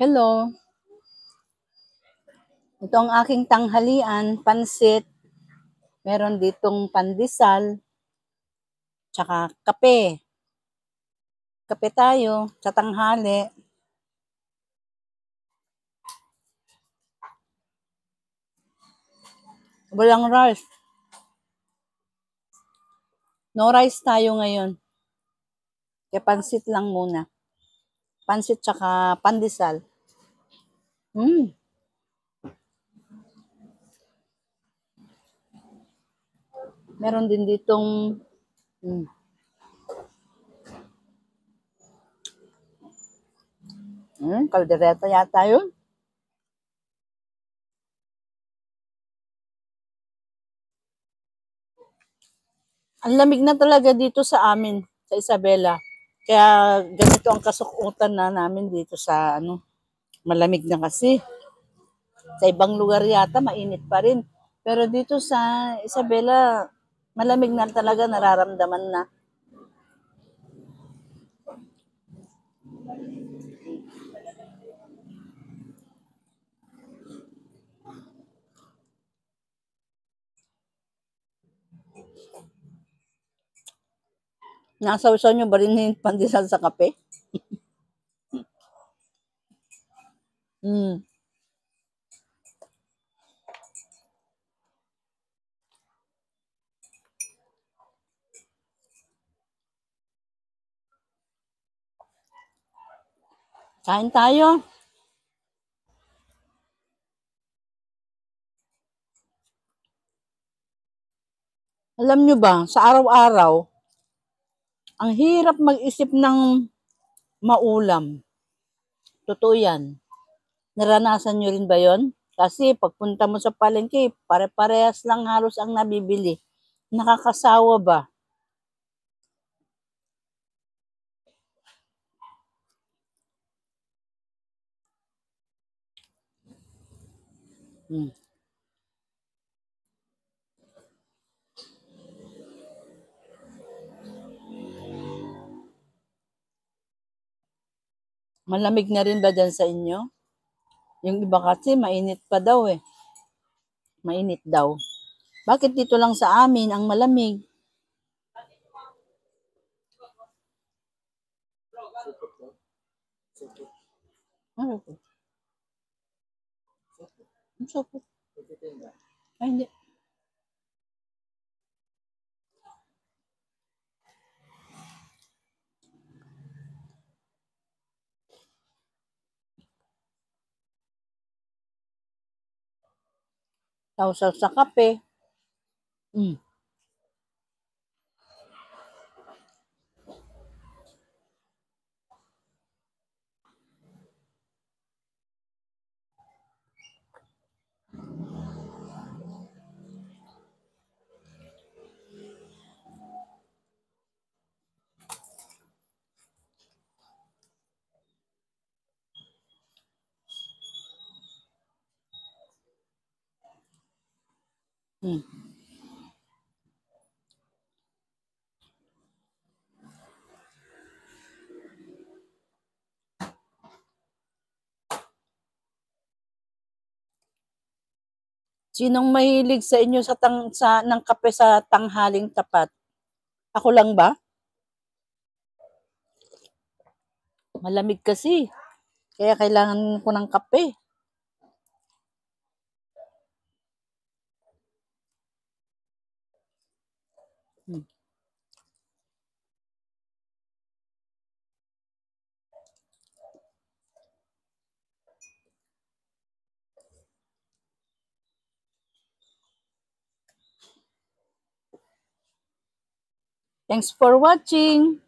Hello. Ito ang aking tanghalian, pansit. Meron ditong pandesal, tsaka kape. Kape tayo sa tanghali. Walang rice. No rice tayo ngayon. Kaya pansit lang muna. Pansit tsaka pandesal. Mm. Meron din ditong kaldereta yata yun. Ang lamig na talaga dito sa amin, sa Isabela. Kaya ganito ang kasukutan na namin dito sa malamig na kasi. Sa ibang lugar yata mainit pa rin. Pero dito sa Isabela, malamig na talaga, nararamdaman na. Nasaw-saw nyo ba rin yung pandesal sa kape? Mm. Kain tayo. Alam nyo ba, sa araw-araw, ang hirap mag-isip ng maulam. Totoo yan. Naranasan nyo rin ba yon? Kasi pagpunta mo sa palengke, pare-parehas lang halos ang nabibili. Nakakasawa ba? Hmm. Malamig na rin ba dyan sa inyo? Yung iba kasi mainit pa daw eh. Mainit daw. Bakit dito lang sa amin ang malamig? Ano po? Ang sakit. Ay, hindi. Sausaw sa kape. Mm. Mm. Sinong mahilig sa inyo ng kape sa tanghaling tapat? Ako lang ba? Malamig kasi. Kaya kailangan ko ng kape. Hmm. Thanks for watching.